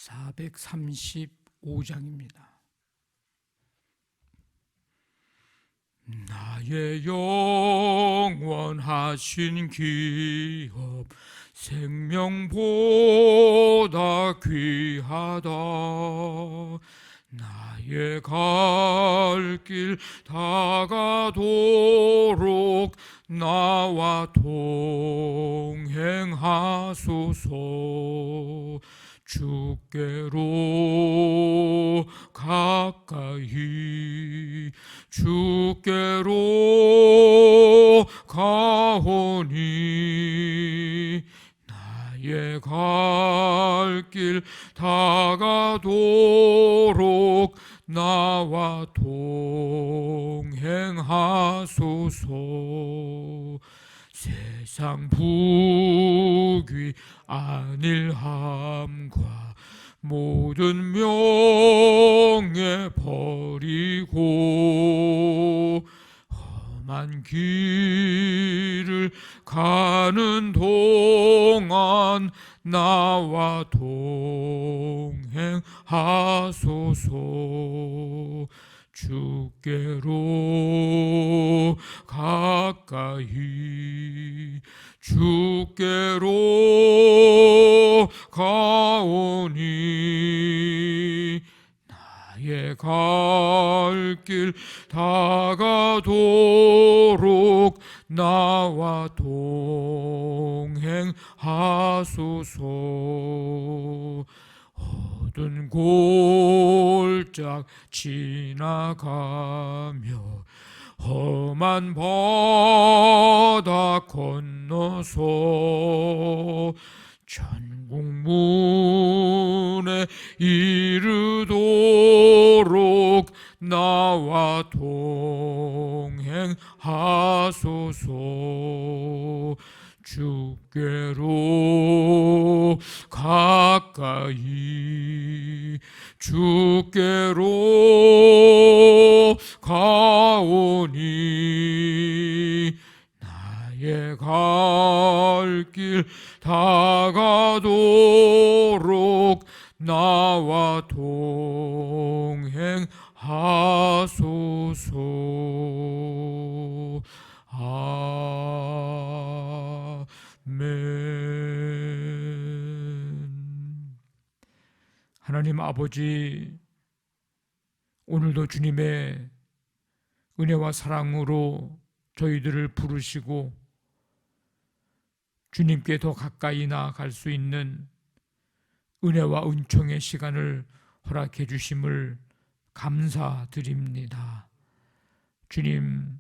435장입니다. 나의 영원하신 기업 생명보다 귀하다. 나의 갈 길 다가도록 나와 동행하소서. 주께로 가까이 주께로 가오니 나의 갈 길 다가도록 나와 동행하소서. 세상 부귀 안일함과 모든 명예 버리고 험한 길을 가는 동안 나와 동행하소서. 주께로 가까이 주께로 가오니 나의 갈 길 다가도록 나와 동행하소서. 어두운 골짝 지나가며 험한 바다 건너서 천국문에 이르도록 나와 동행하소서. 주께로 가까이 주께로 가오니 나의 갈 길 다가도록 나와 동행하소서. 아멘. 하나님 아버지, 오늘도 주님의 은혜와 사랑으로 저희들을 부르시고 주님께 더 가까이 나아갈 수 있는 은혜와 은총의 시간을 허락해 주심을 감사드립니다. 주님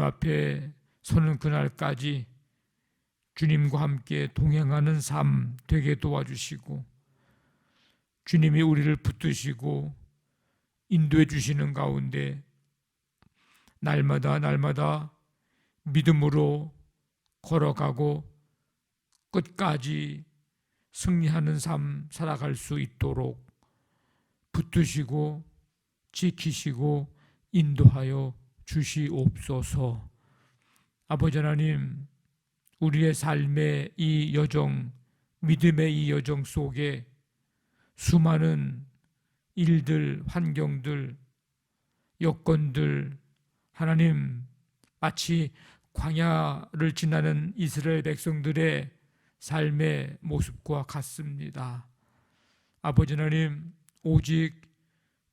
앞에 서는 그날까지 주님과 함께 동행하는 삶 되게 도와주시고 주님이 우리를 붙드시고 인도해 주시는 가운데 날마다 믿음으로 걸어가고 끝까지 승리하는 삶 살아갈 수 있도록 붙드시고 지키시고 인도하여 주시옵소서. 아버지 하나님, 우리의 삶의 이 여정, 믿음의 이 여정 속에 수많은 일들, 환경들, 여건들, 하나님 마치 광야를 지나는 이스라엘 백성들의 삶의 모습과 같습니다. 아버지 하나님, 오직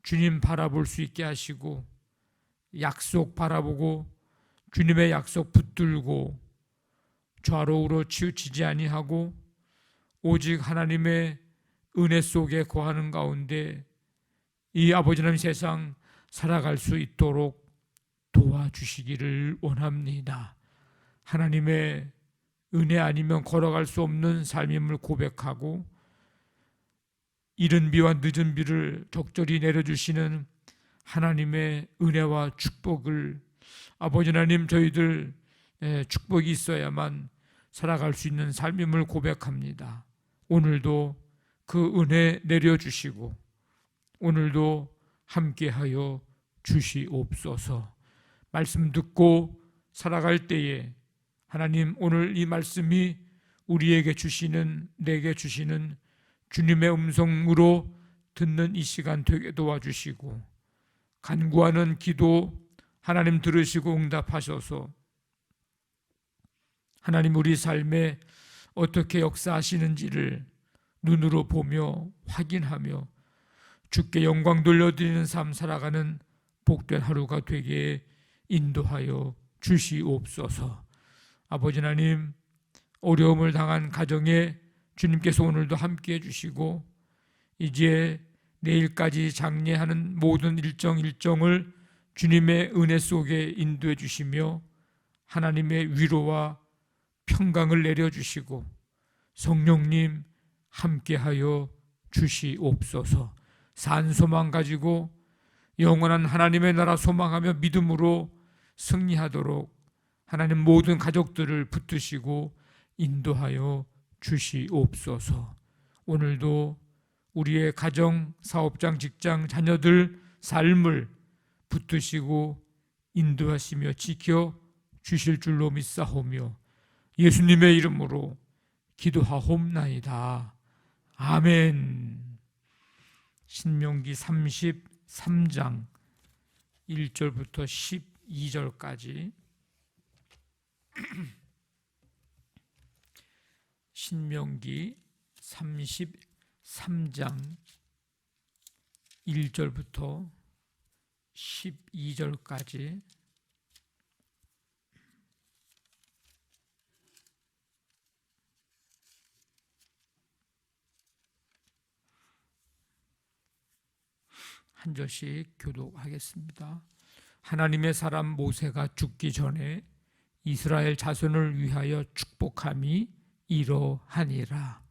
주님 바라볼 수 있게 하시고 약속 바라보고 주님의 약속 붙들고 좌로우로 치우치지 아니하고 오직 하나님의 은혜 속에 거하는 가운데 이 아버지 하나님 세상 살아갈 수 있도록 도와주시기를 원합니다. 하나님의 은혜 아니면 걸어갈 수 없는 삶임을 고백하고 이른 비와 늦은 비를 적절히 내려주시는 하나님의 은혜와 축복을 아버지 하나님 저희들 축복이 있어야만 살아갈 수 있는 삶임을 고백합니다. 오늘도 그 은혜 내려주시고 오늘도 함께하여 주시옵소서. 말씀 듣고 살아갈 때에 하나님 오늘 이 말씀이 우리에게 주시는 내게 주시는 주님의 음성으로 듣는 이 시간 되게 도와주시고, 간구하는 기도 하나님 들으시고 응답하셔서 하나님 우리 삶에 어떻게 역사하시는지를 눈으로 보며 확인하며 주께 영광 돌려드리는 삶 살아가는 복된 하루가 되게 인도하여 주시옵소서. 아버지 하나님, 어려움을 당한 가정에 주님께서 오늘도 함께해 주시고, 이제 내일까지 장례하는 모든 일정을 주님의 은혜 속에 인도해 주시며 하나님의 위로와 평강을 내려주시고 성령님 함께하여 주시옵소서. 산 소망 가지고 영원한 하나님의 나라 소망하며 믿음으로 승리하도록 하나님 모든 가족들을 붙드시고 인도하여 주시옵소서. 오늘도 우리의 가정, 사업장, 직장, 자녀들 삶을 붙드시고 인도하시며 지켜 주실 줄로 믿사오며 예수님의 이름으로 기도하옵나이다. 아멘. 신명기 33장 1절부터 12절까지 신명기 33장 1절부터 12절까지 한 절씩 교독하겠습니다. 하나님의 사람 모세가 죽기 전에 이스라엘 자손을 위하여 축복함이 이러하니라.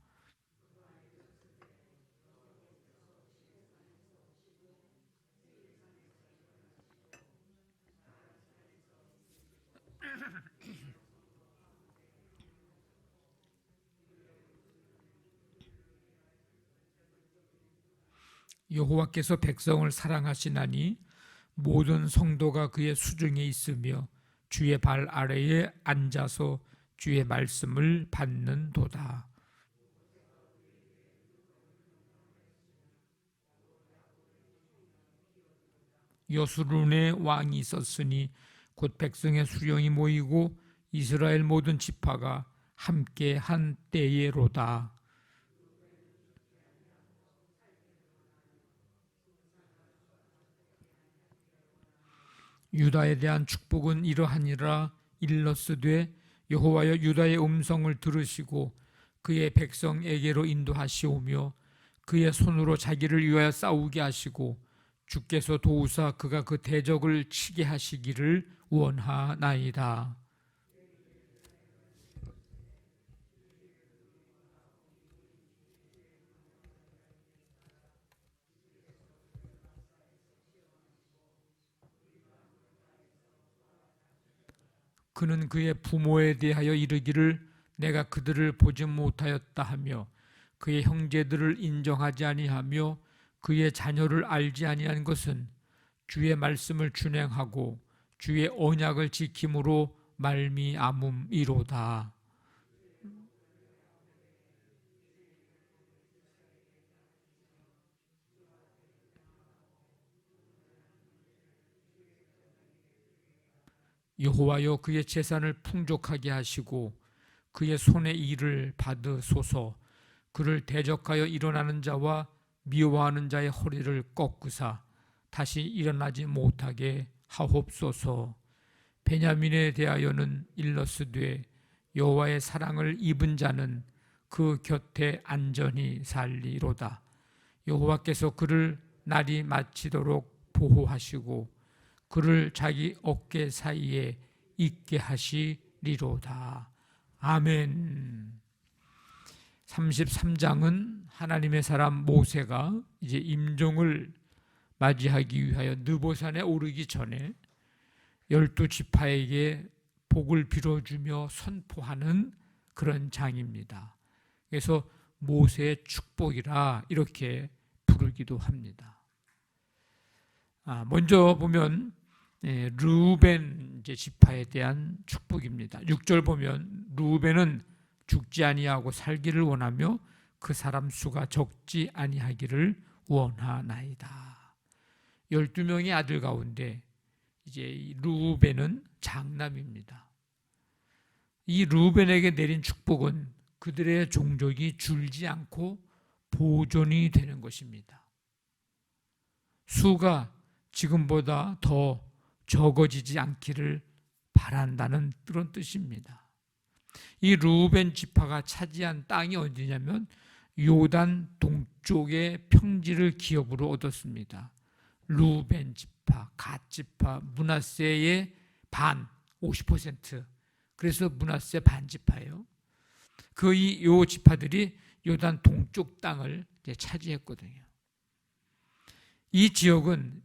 여호와께서 백성을 사랑하시나니 모든 성도가 그의 수중에 있으며 주의 발 아래에 앉아서 주의 말씀을 받는도다. 여수룬에 왕이 있었으니 곧 백성의 수령이 모이고 이스라엘 모든 지파가 함께 한 때에로다. 유다에 대한 축복은 이러하니라. 일러스되 여호와여 유다의 음성을 들으시고 그의 백성에게로 인도하시오며 그의 손으로 자기를 위하여 싸우게 하시고 주께서 도우사 그가 그 대적을 치게 하시기를 원하나이다. 그는 그의 부모에 대하여 이르기를 내가 그들을 보지 못하였다 하며 그의 형제들을 인정하지 아니하며 그의 자녀를 알지 아니한 것은 주의 말씀을 준행하고 주의 언약을 지킴으로 말미암음이로다. 여호와여 그의 재산을 풍족하게 하시고 그의 손의 일을 받으소서. 그를 대적하여 일어나는 자와 미워하는 자의 허리를 꺾으사 다시 일어나지 못하게 하옵소서. 베냐민에 대하여는 일러스되 여호와의 사랑을 입은 자는 그 곁에 안전히 살리로다. 여호와께서 그를 날이 마치도록 보호하시고 그를 자기 어깨 사이에 있게 하시리로다. 아멘. 33장은 하나님의 사람 모세가 이제 임종을 맞이하기 위하여 느보산에 오르기 전에 12지파에게 복을 빌어주며 선포하는 그런 장입니다. 그래서 모세의 축복이라 이렇게 부르기도 합니다. 먼저 보면 르우벤 지파에 대한 축복입니다. 6절 보면 르우벤은 죽지 아니하고 살기를 원하며 그 사람 수가 적지 아니하기를 원하나이다. 12명의 아들 가운데 이제 르우벤은 장남입니다. 이 르우벤에게 내린 축복은 그들의 종족이 줄지 않고 보존이 되는 것입니다. 수가 지금보다 더 적어지지 않기를 바란다는 그런 뜻입니다. 이 르우벤 지파가 차지한 땅이 어디냐면 요단 동쪽의 평지를 기업으로 얻었습니다. 르우벤 지파, 갓 지파, 므낫세의 반 50%. 그래서 므낫세 반 지파예요. 요 지파들이 요단 동쪽 땅을 차지했거든요. 이 지역은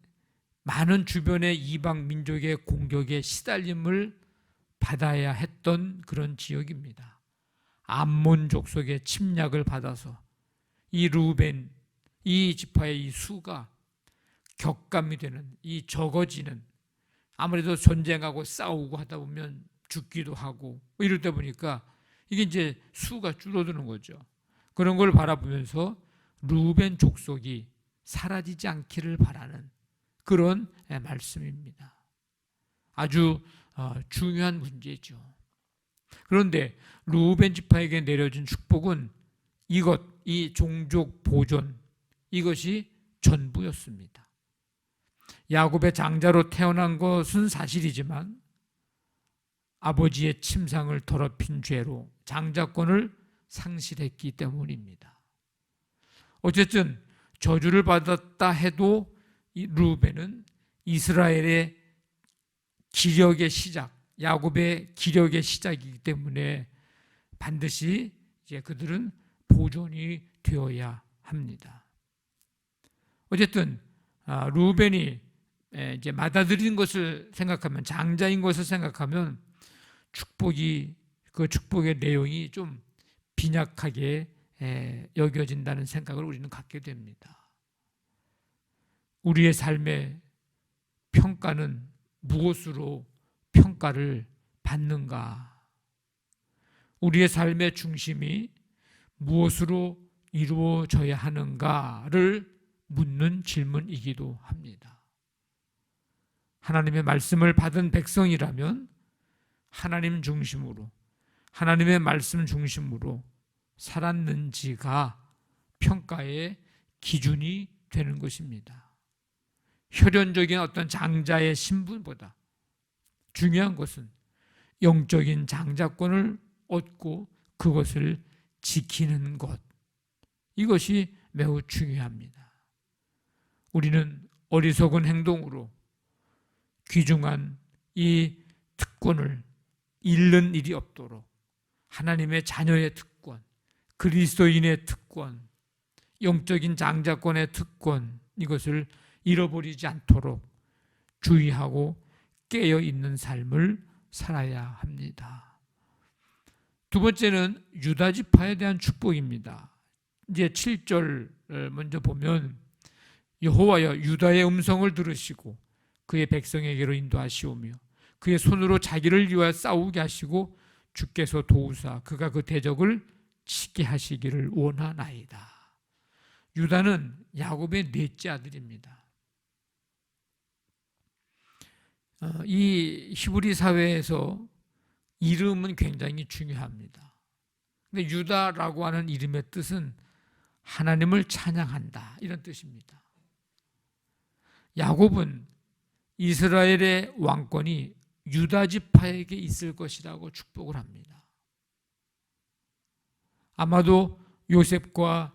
많은 주변의 이방 민족의 공격에 시달림을 받아야 했던 그런 지역입니다. 암몬 족속의 침략을 받아서 이 르우벤, 이 지파의 이 수가 격감이 되는, 이 적어지는, 아무래도 전쟁하고 싸우고 하다 보면 죽기도 하고 이럴 때 보니까 이게 이제 수가 줄어드는 거죠. 그런 걸 바라보면서 르우벤 족속이 사라지지 않기를 바라는 그런 말씀입니다. 아주 중요한 문제죠. 그런데 르우벤 지파에게 내려진 축복은 이 종족 보존, 이것이 전부였습니다. 야곱의 장자로 태어난 것은 사실이지만 아버지의 침상을 더럽힌 죄로 장자권을 상실했기 때문입니다. 어쨌든 저주를 받았다 해도 이 르우벤은 이스라엘의 기력의 시작, 야곱의 기력의 시작이기 때문에 반드시 이제 그들은 보존이 되어야 합니다. 어쨌든 르우벤이 이제 받아들인 것을 생각하면, 장자인 것을 생각하면 그 축복의 내용이 좀 빈약하게 여겨진다는 생각을 우리는 갖게 됩니다. 우리의 삶의 평가는 무엇으로 평가를 받는가? 우리의 삶의 중심이 무엇으로 이루어져야 하는가를 묻는 질문이기도 합니다. 하나님의 말씀을 받은 백성이라면 하나님 중심으로, 하나님의 말씀 중심으로 살았는지가 평가의 기준이 되는 것입니다. 혈연적인 어떤 장자의 신분보다 중요한 것은 영적인 장자권을 얻고 그것을 지키는 것, 이것이 매우 중요합니다. 우리는 어리석은 행동으로 귀중한 이 특권을 잃는 일이 없도록 하나님의 자녀의 특권, 그리스도인의 특권, 영적인 장자권의 특권, 이것을 잃어버리지 않도록 주의하고 깨어있는 삶을 살아야 합니다. 두 번째는 유다 지파에 대한 축복입니다. 이제 7절 먼저 보면 여호와여 유다의 음성을 들으시고 그의 백성에게로 인도하시오며 그의 손으로 자기를 위하여 싸우게 하시고 주께서 도우사 그가 그 대적을 치게 하시기를 원하나이다. 유다는 야곱의 넷째 아들입니다. 이 히브리 사회에서 이름은 굉장히 중요합니다. 근데 유다라고 하는 이름의 뜻은 하나님을 찬양한다, 이런 뜻입니다. 야곱은 이스라엘의 왕권이 유다 지파에게 있을 것이라고 축복을 합니다. 아마도 요셉과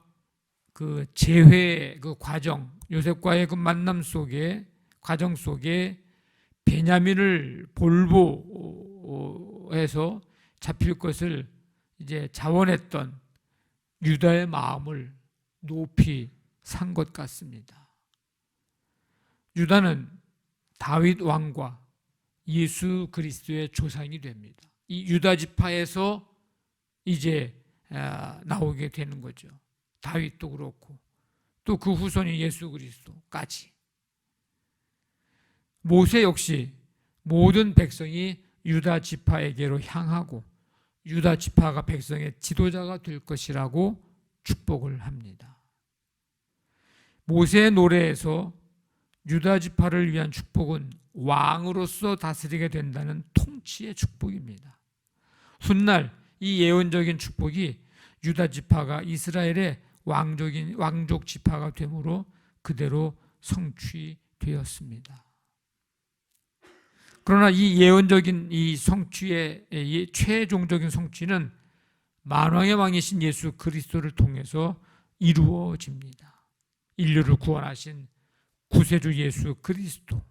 그 재회의 그 과정, 요셉과의 그 만남 속에, 과정 속에 베냐민을 볼보해서 잡힐 것을 이제 자원했던 유다의 마음을 높이 산 것 같습니다. 유다는 다윗 왕과 예수 그리스도의 조상이 됩니다. 이 유다 지파에서 이제 나오게 되는 거죠. 다윗도 그렇고 또 그 후손인 예수 그리스도까지. 모세 역시 모든 백성이 유다 지파에게로 향하고 유다 지파가 백성의 지도자가 될 것이라고 축복을 합니다. 모세의 노래에서 유다 지파를 위한 축복은 왕으로서 다스리게 된다는 통치의 축복입니다. 훗날 이 예언적인 축복이 유다 지파가 이스라엘의 왕족 지파가 되므로 그대로 성취되었습니다. 그러나 이 예언적인 이 성취의 최종적인 성취는 만왕의 왕이신 예수 그리스도를 통해서 이루어집니다. 인류를 구원하신 구세주 예수 그리스도,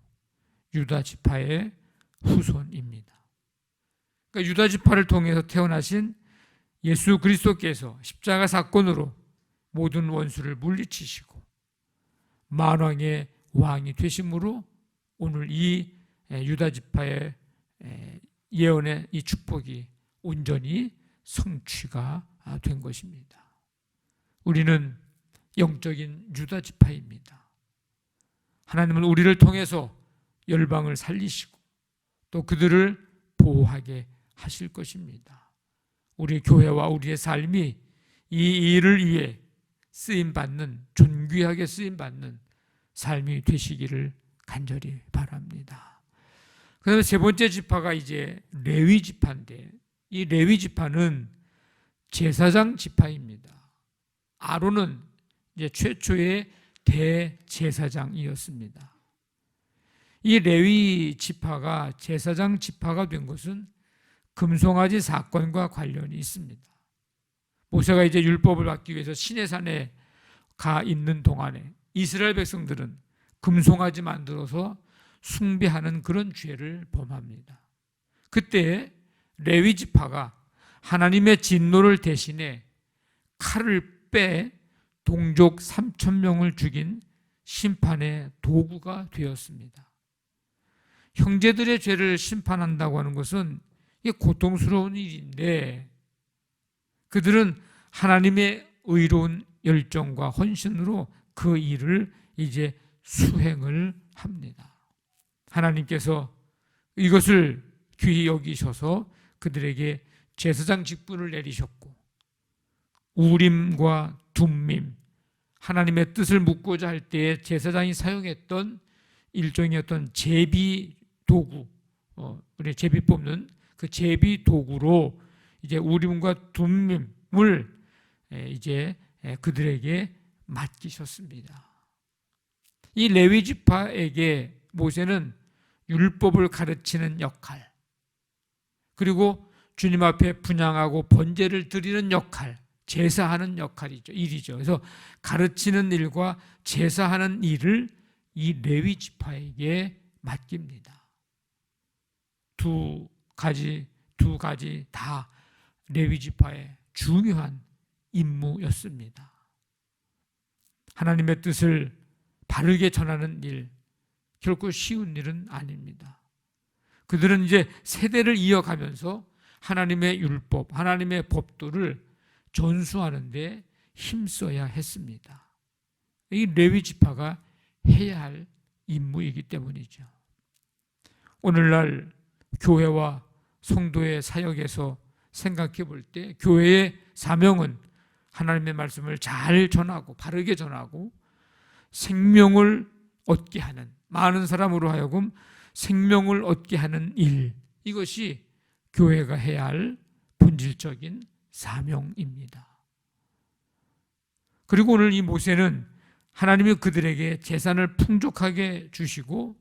유다 지파의 후손입니다. 그러니까 유다 지파를 통해서 태어나신 예수 그리스도께서 십자가 사건으로 모든 원수를 물리치시고 만왕의 왕이 되심으로 오늘 이 유다 지파의 예언의 이 축복이 온전히 성취가 된 것입니다. 우리는 영적인 유다 지파입니다. 하나님은 우리를 통해서 열방을 살리시고 또 그들을 보호하게 하실 것입니다. 우리 교회와 우리의 삶이 이 일을 위해 쓰임받는, 존귀하게 쓰임받는 삶이 되시기를 간절히 바랍니다. 그다음에 세 번째 지파가 이제 레위 지파인데, 이 레위 지파는 제사장 지파입니다. 아론은 이제 최초의 대제사장이었습니다. 이 레위 지파가 제사장 지파가 된 것은 금송아지 사건과 관련이 있습니다. 모세가 이제 율법을 받기 위해서 시내산에 가 있는 동안에 이스라엘 백성들은 금송아지 만들어서 숭배하는 그런 죄를 범합니다. 그때 레위 지파가 하나님의 진노를 대신해 칼을 빼 동족 3,000명을 죽인 심판의 도구가 되었습니다. 형제들의 죄를 심판한다고 하는 것은 이게 고통스러운 일인데 그들은 하나님의 의로운 열정과 헌신으로 그 일을 이제 수행을 합니다. 하나님께서 이것을 귀히 여기셔서 그들에게 제사장 직분을 내리셨고 우림과 둠밈, 하나님의 뜻을 묻고자 할 때에 제사장이 사용했던 일종의 어떤 제비 도구, 우리 제비 뽑는 그 제비 도구로 이제 우림과 둠밈을 이제 그들에게 맡기셨습니다. 이 레위 지파에게 모세는 율법을 가르치는 역할, 그리고 주님 앞에 분향하고 번제를 드리는 역할, 제사하는 역할이죠. 일이죠. 그래서 가르치는 일과 제사하는 일을 이 레위 지파에게 맡깁니다. 두 가지 다 레위 지파의 중요한 임무였습니다. 하나님의 뜻을 바르게 전하는 일, 결코 쉬운 일은 아닙니다. 그들은 이제 세대를 이어가면서 하나님의 율법, 하나님의 법도를 전수하는 데 힘써야 했습니다. 이 레위 지파가 해야 할 임무이기 때문이죠. 오늘날 교회와 성도의 사역에서 생각해 볼 때 교회의 사명은 하나님의 말씀을 잘 전하고 바르게 전하고 생명을 얻게 하는, 많은 사람으로 하여금 생명을 얻게 하는 일, 이것이 교회가 해야 할 본질적인 사명입니다. 그리고 오늘 이 모세는 하나님이 그들에게 재산을 풍족하게 주시고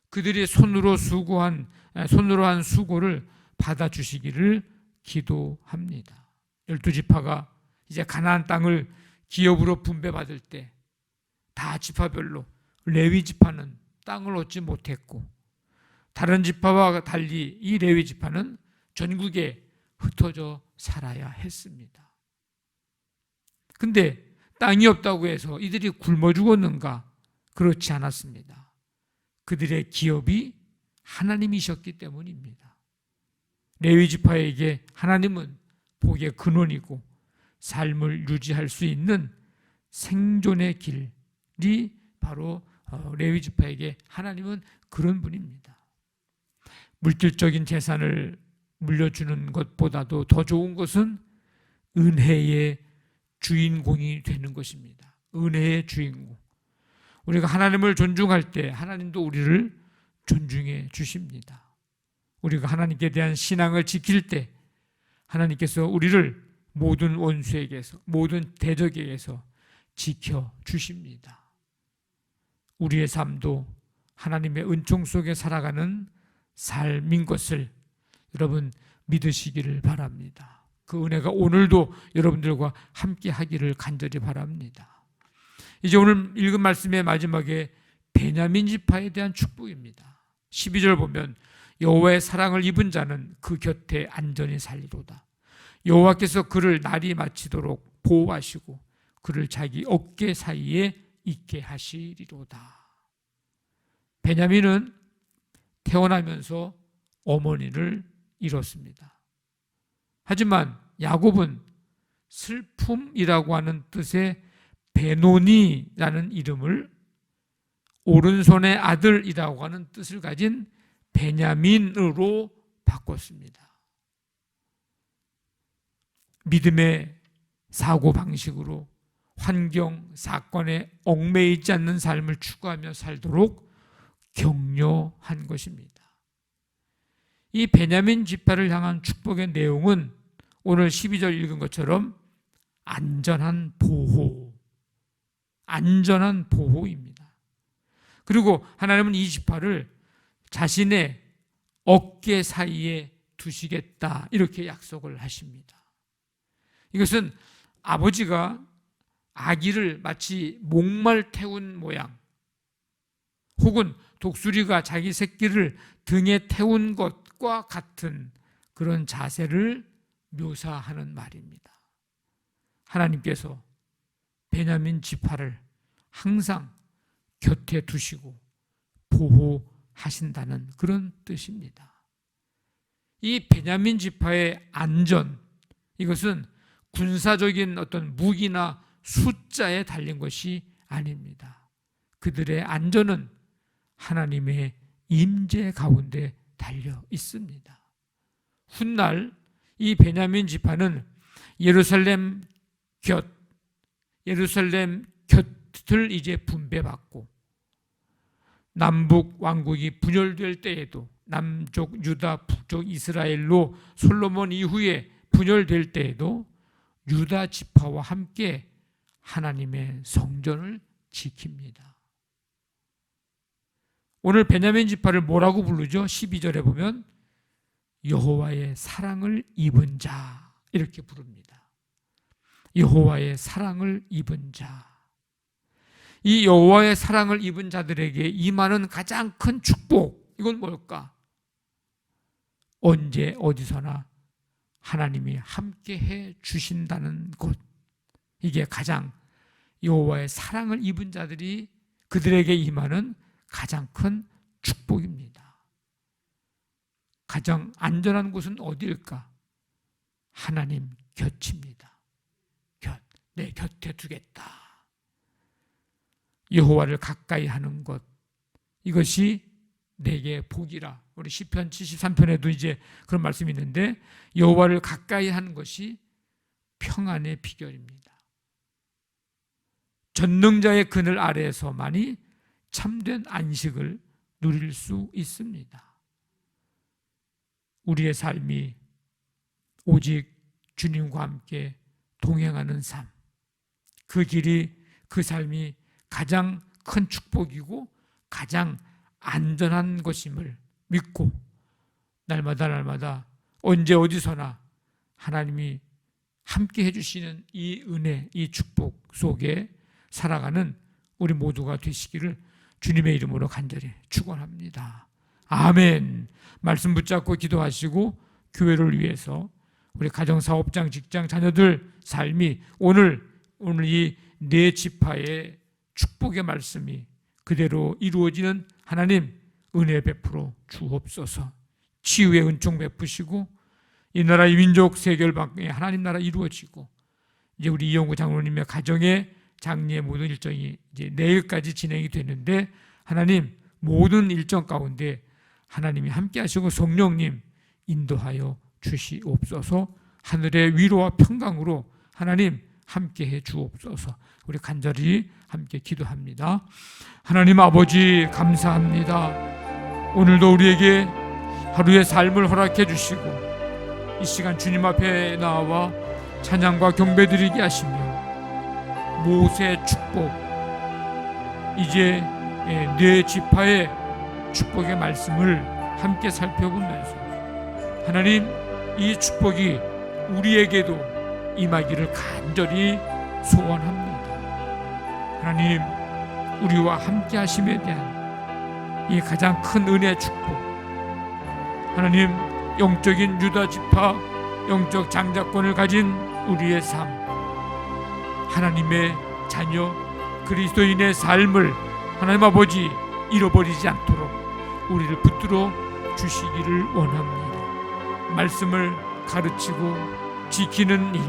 그들이 손으로 한 수고를 받아주시기를 기도합니다. 12지파가 이제 가나안 땅을 기업으로 분배받을 때 다 지파별로 레위 지파는 땅을 얻지 못했고 다른 지파와 달리 이 레위 지파는 전국에 흩어져 살아야 했습니다. 근데 땅이 없다고 해서 이들이 굶어 죽었는가? 그렇지 않았습니다. 그들의 기업이 하나님이셨기 때문입니다. 레위 지파에게 하나님은 복의 근원이고 삶을 유지할 수 있는 생존의 길이 바로 레위 지파에게 하나님은 그런 분입니다. 물질적인 재산을 물려주는 것보다도 더 좋은 것은 은혜의 주인공이 되는 것입니다. 은혜의 주인공. 우리가 하나님을 존중할 때 하나님도 우리를 존중해 주십니다. 우리가 하나님께 대한 신앙을 지킬 때 하나님께서 우리를 모든 원수에게서, 모든 대적에게서 지켜 주십니다. 우리의 삶도 하나님의 은총 속에 살아가는 삶인 것을 여러분 믿으시기를 바랍니다. 그 은혜가 오늘도 여러분들과 함께 하기를 간절히 바랍니다. 이제 오늘 읽은 말씀의 마지막에 베냐민 지파에 대한 축복입니다. 12절 보면 여호와의 사랑을 입은 자는 그 곁에 안전히 살리로다. 여호와께서 그를 날이 마치도록 보호하시고 그를 자기 어깨 사이에 있게 하시리로다. 베냐민은 태어나면서 어머니를 잃었습니다. 하지만 야곱은 슬픔이라고 하는 뜻의 베노니라는 이름을 오른손의 아들이라고 하는 뜻을 가진 베냐민으로 바꿨습니다. 믿음의 사고방식으로 환경, 사건에 얽매이지 않는 삶을 추구하며 살도록 격려한 것입니다. 이 베냐민 지파를 향한 축복의 내용은 오늘 12절 읽은 것처럼 안전한 보호입니다. 그리고 하나님은 이 지파를 자신의 어깨 사이에 두시겠다 이렇게 약속을 하십니다. 이것은 아버지가 아기를 마치 목말 태운 모양 혹은 독수리가 자기 새끼를 등에 태운 것과 같은 그런 자세를 묘사하는 말입니다. 하나님께서 베냐민 지파를 항상 곁에 두시고 보호하신다는 그런 뜻입니다. 이 베냐민 지파의 안전, 이것은 군사적인 어떤 무기나 숫자에 달린 것이 아닙니다. 그들의 안전은 하나님의 임재 가운데 달려 있습니다. 훗날 이 베냐민 지파는 예루살렘 곁을 이제 분배받고 남북 왕국이 분열될 때에도 남쪽 유다, 북쪽 이스라엘로 솔로몬 이후에 분열될 때에도 유다 지파와 함께 하나님의 성전을 지킵니다. 오늘 베냐민 지파를 뭐라고 부르죠? 12절에 보면 여호와의 사랑을 입은 자 이렇게 부릅니다. 여호와의 사랑을 입은 자. 이 여호와의 사랑을 입은 자들에게 임하는 가장 큰 축복, 이건 뭘까? 언제 어디서나 하나님이 함께해 주신다는 것. 이게 가장 여호와의 사랑을 입은 자들이 그들에게 임하는 가장 큰 축복입니다. 가장 안전한 곳은 어디일까? 하나님 곁입니다. 내 곁에 두겠다. 여호와를 가까이 하는 것, 이것이 내게 복이라. 우리 시편 73편에도 이제 그런 말씀이 있는데 여호와를 가까이 하는 것이 평안의 비결입니다. 전능자의 그늘 아래에서만이 참된 안식을 누릴 수 있습니다. 우리의 삶이 오직 주님과 함께 동행하는 삶, 그 길이, 그 삶이 가장 큰 축복이고 가장 안전한 것임을 믿고 날마다 언제 어디서나 하나님이 함께 해주시는 이 은혜, 이 축복 속에 살아가는 우리 모두가 되시기를 주님의 이름으로 간절히 축원합니다. 아멘. 말씀 붙잡고 기도하시고 교회를 위해서 우리 가정사업장, 직장, 자녀들 삶이 오늘 이 네 지파의 축복의 말씀이 그대로 이루어지는 하나님 은혜 베풀어 주옵소서. 치유의 은총 베푸시고 이 나라의 민족 세계열방에 하나님 나라 이루어지고 이제 우리 이영구 장로님의 가정의 장례 모든 일정이 이제 내일까지 진행이 되는데 하나님 모든 일정 가운데 하나님이 함께 하시고 성령님 인도하여 주시옵소서. 하늘의 위로와 평강으로 하나님 함께해 주옵소서. 우리 간절히 함께 기도합니다. 하나님 아버지, 감사합니다. 오늘도 우리에게 하루의 삶을 허락해 주시고 이 시간 주님 앞에 나와 찬양과 경배드리게 하시며 모세의 축복, 이제 네 지파의 축복의 말씀을 함께 살펴보면서 하나님, 이 축복이 우리에게도 임하기를 간절히 소원합니다. 하나님, 우리와 함께 하심에 대한 이 가장 큰 은혜의 축복, 하나님, 영적인 유다 지파, 영적 장자권을 가진 우리의 삶, 하나님의 자녀 그리스도인의 삶을 하나님 아버지 잃어버리지 않도록 우리를 붙들어 주시기를 원합니다. 말씀을 가르치고 지키는 일,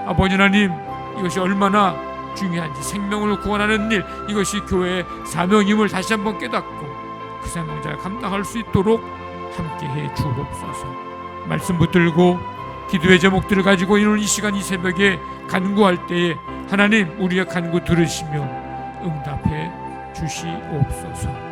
아버지 하나님, 이것이 얼마나 중요한지, 생명을 구원하는 일, 이것이 교회의 사명임을 다시 한번 깨닫고 그 사명을 잘 감당할 수 있도록 함께해 주옵소서. 말씀 붙들고 기도의 제목들을 가지고 이 시간 이 새벽에 간구할 때에 하나님, 우리의 간구 들으시며 응답해 주시옵소서.